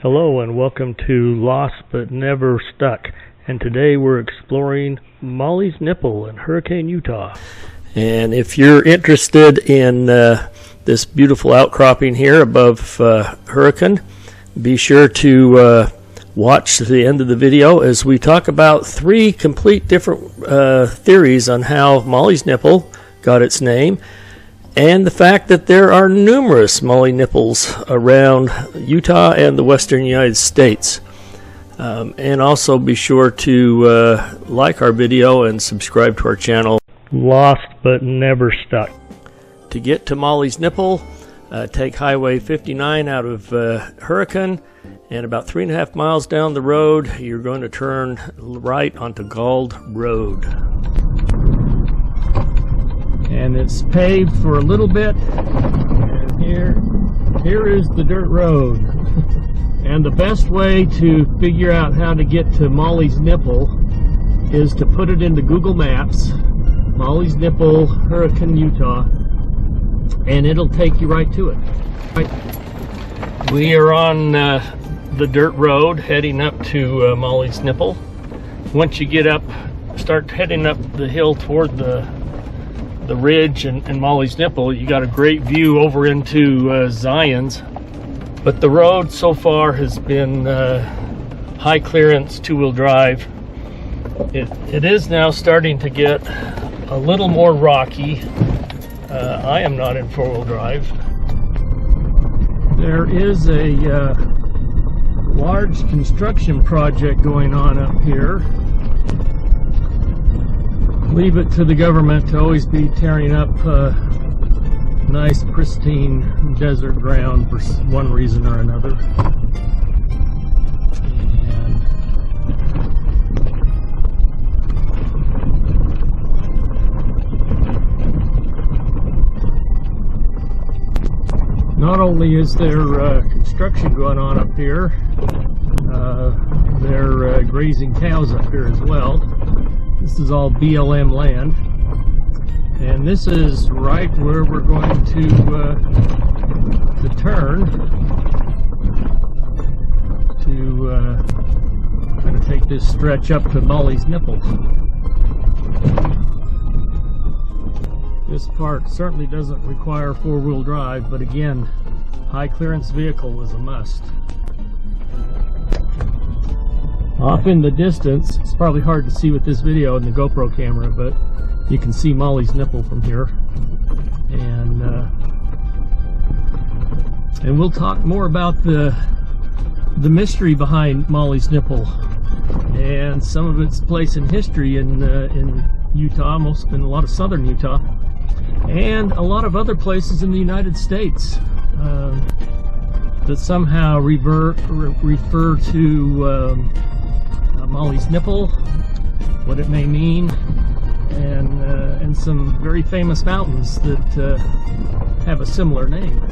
Hello and welcome to Lost But Never Stuck, and today we're exploring Mollies Nipple in Hurricane, Utah. And if you're interested in this beautiful outcropping here above Hurricane, be sure to watch to the end of the video as we talk about three complete different theories on how Mollies Nipple got its name, and the fact that there are numerous Mollie nipples around Utah and the western United States. And also be sure to like our video and subscribe to our channel, Lost But Never Stuck. To get to Mollies Nipple, take Highway 59 out of Hurricane, and about 3.5 miles down the road, you're going to turn right onto Gald Road. And it's paved for a little bit, and here is the dirt road. And the best way to figure out how to get to Mollies Nipple is to put it into Google Maps, Mollies Nipple, Hurricane, Utah, and it'll take you right to it. We are on the dirt road heading up to Mollies Nipple. Once you get up, start heading up the hill toward the ridge and Mollies Nipple, you got a great view over into Zion's. But the road so far has been high clearance, two-wheel drive. It is now starting to get a little more rocky. I am not in four-wheel drive. There is a large construction project going on up here. Leave it to the government to always be tearing up nice, pristine desert ground for one reason or another. And not only is there construction going on up here, they're grazing cows up here as well. This is all BLM land, and this is right where we're going to turn to kind of take this stretch up to Mollies Nipple. This part certainly doesn't require four-wheel drive, but again, high clearance vehicle is a must. Off in the distance, it's probably hard to see with this video and the GoPro camera, but you can see Mollies Nipple from here. And we'll talk more about the mystery behind Mollies Nipple and some of its place in history in Utah, most in a lot of southern Utah, and a lot of other places in the United States that somehow refer to Mollies Nipple, what it may mean, and some very famous mountains that have a similar name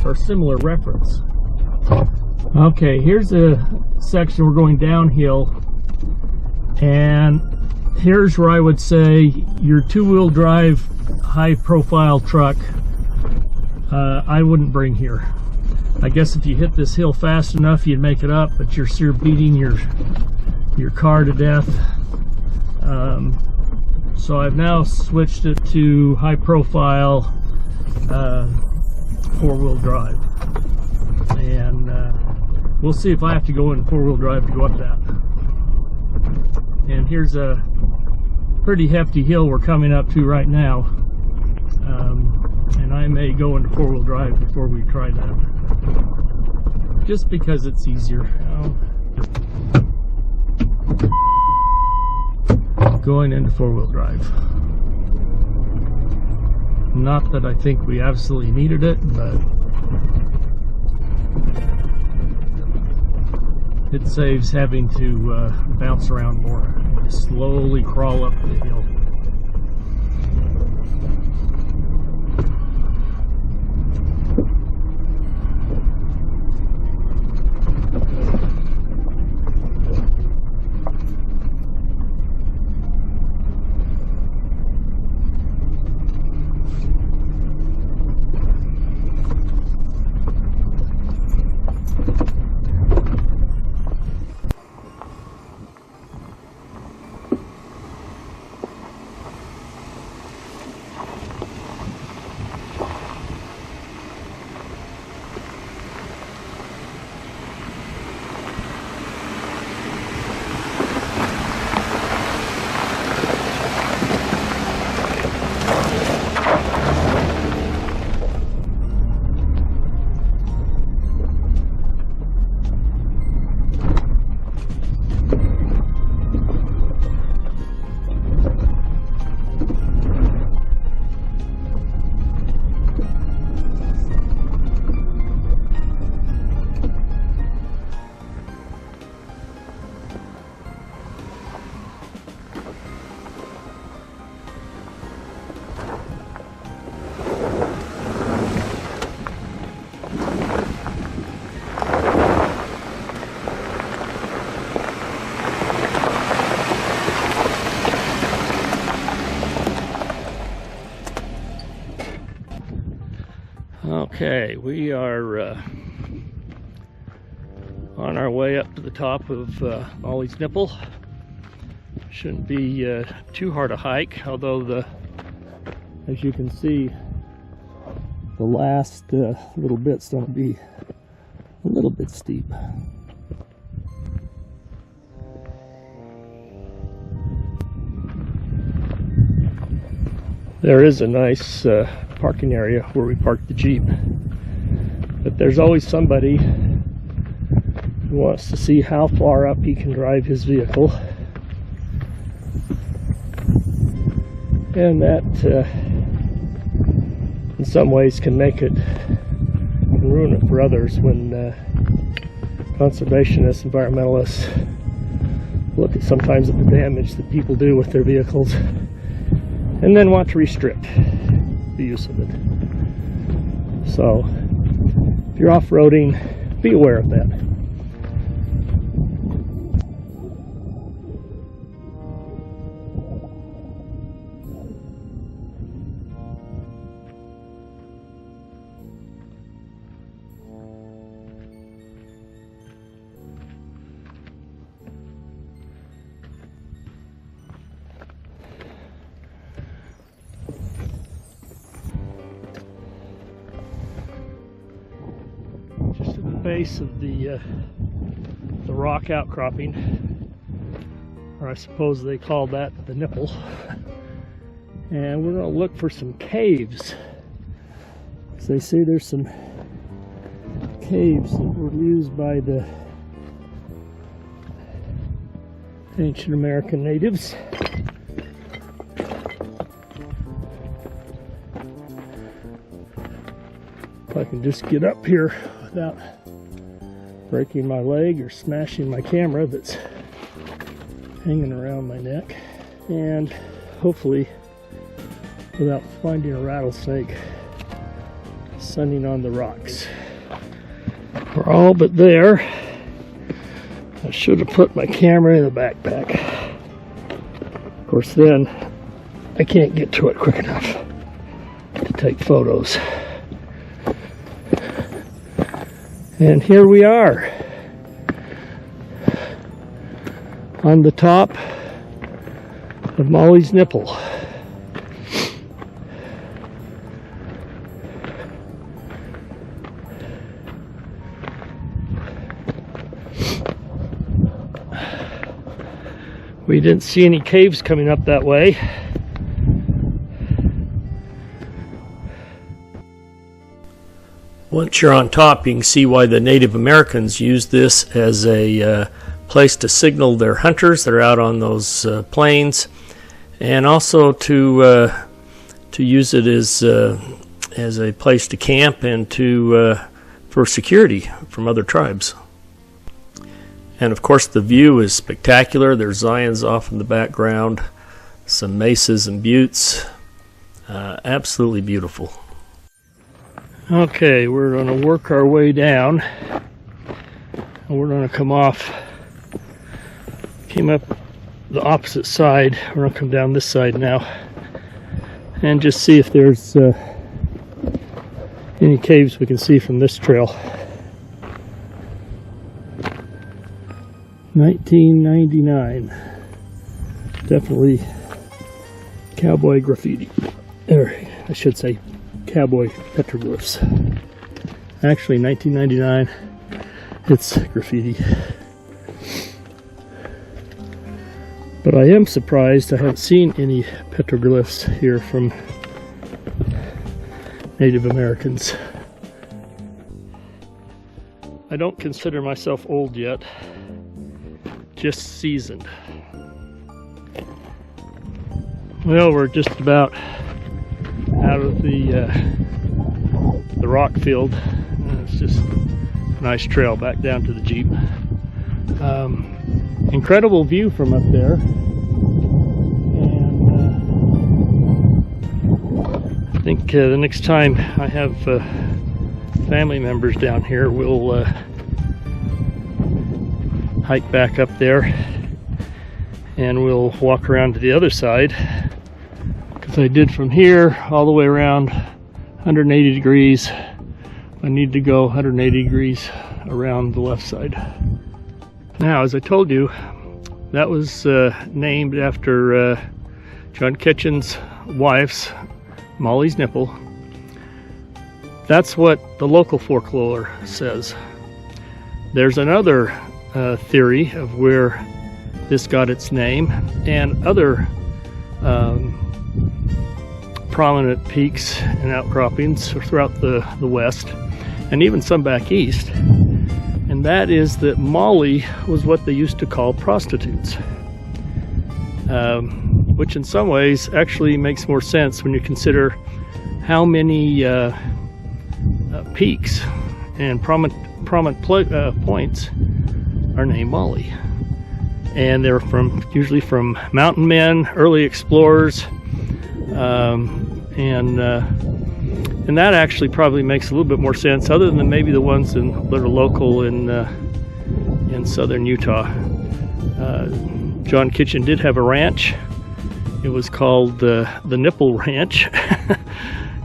or similar reference. Okay, here's a section we're going downhill, and here's where I would say your two-wheel drive high-profile truck I wouldn't bring here. I guess if you hit this hill fast enough, you'd make it up, but you're sure beating your car to death. So I've now switched it to high-profile four-wheel drive, and we'll see if I have to go in four-wheel drive to go up that. And here's a pretty hefty hill we're coming up to right now, and I may go into four-wheel drive before we try that, just because it's easier. Going into four-wheel drive. Not that I think we absolutely needed it, but it saves having to bounce around more. Slowly crawl up the hill. Okay, we are on our way up to the top of Mollies Nipple. Shouldn't be too hard a hike, although as you can see, the last little bit's going to be a little bit steep. There is a nice parking area where we park the Jeep, but there's always somebody who wants to see how far up he can drive his vehicle, and that in some ways can ruin it for others when conservationists, environmentalists look sometimes at the damage that people do with their vehicles and then want to restrict the use of it. So if you're off-roading, be aware of that. Just at the base of the rock outcropping, or I suppose they call that the nipple, and we're going to look for some caves. As they say, there's some caves that were used by the ancient American natives. If I can just get up here without breaking my leg or smashing my camera that's hanging around my neck, and hopefully without finding a rattlesnake sunning on the rocks. We're all but there. I should have put my camera in the backpack. Of course, then I can't get to it quick enough to take photos. And here we are on the top of Mollies Nipple. We didn't see any caves coming up that way. Once you're on top, you can see why the Native Americans used this as a place to signal their hunters that are out on those plains, and also to use it as a place to camp and for security from other tribes. And of course, the view is spectacular. There's Zion's off in the background, some mesas and buttes. Absolutely beautiful. Okay, we're going to work our way down, and we're going to came up the opposite side. We're going to come down this side now and just see if there's any caves we can see from this trail. 1999. Definitely cowboy graffiti. Or I should say cowboy petroglyphs. Actually, 1999, it's graffiti. But I am surprised I haven't seen any petroglyphs here from Native Americans. I don't consider myself old yet, just seasoned. Well, we're just about out of the rock field. It's just a nice trail back down to the Jeep. Incredible view from up there, and I think the next time I have family members down here, we'll hike back up there and we'll walk around to the other side, because I did from here all the way around 180 degrees I need to go 180 degrees around the left side. Now, as I told you, that was named after John Kitchen's wife's, Mollies Nipple. That's what the local folklore says. There's another theory of where this got its name, and other prominent peaks and outcroppings throughout the West, and even some back east. And that is that Molly was what they used to call prostitutes, which in some ways actually makes more sense when you consider how many peaks and prominent points are named Molly. And they're usually from mountain men, early explorers, and that actually probably makes a little bit more sense, other than maybe the ones that are local in southern Utah. John Kitchen did have a ranch. It was called the Nipple Ranch,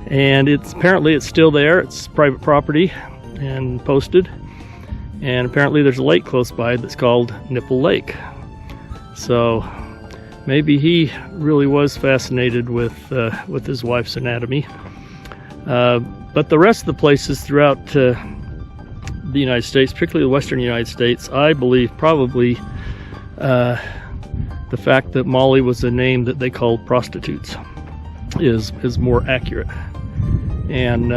and apparently it's still there. It's private property and posted, and apparently there's a lake close by that's called Nipple Lake. So maybe he really was fascinated with his wife's anatomy. But the rest of the places throughout the United States, particularly the western United States, I believe probably the fact that Molly was a name that they called prostitutes is more accurate. And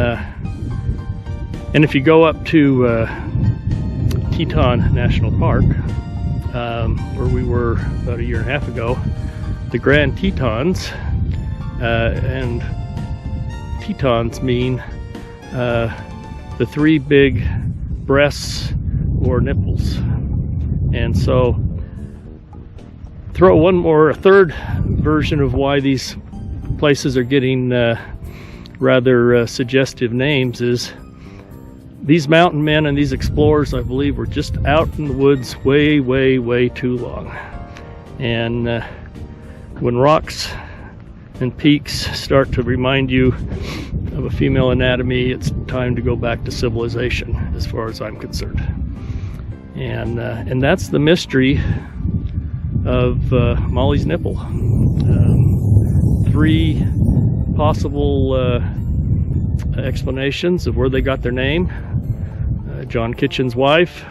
if you go up to Teton National Park, where we were about a year and a half ago, the Grand Tetons, and Tetons mean the three big breasts or nipples. And so throw a third version of why these places are getting rather suggestive names is these mountain men and these explorers, I believe, were just out in the woods way, way, way too long. And when rocks and peaks start to remind you of a female anatomy, it's time to go back to civilization, as far as I'm concerned. And that's the mystery of Mollies Nipple. Three possible explanations of where they got their name. John Kitchen's wife.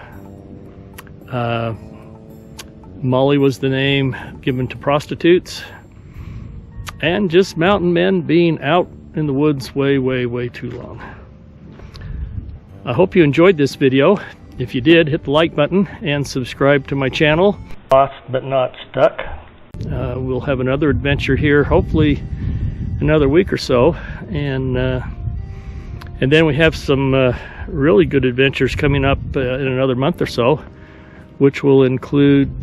Molly was the name given to prostitutes. And just mountain men being out in the woods way, way, way too long. I hope you enjoyed this video. If you did, hit the like button and subscribe to my channel. Lost but not stuck. We'll have another adventure here, hopefully another week or so, and then we have some really good adventures coming up in another month or so, which will include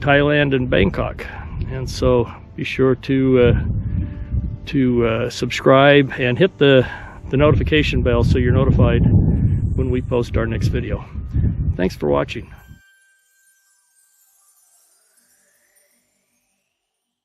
Thailand and Bangkok. And so be sure to subscribe and hit the notification bell so you're notified when we post our next video. Thanks for watching.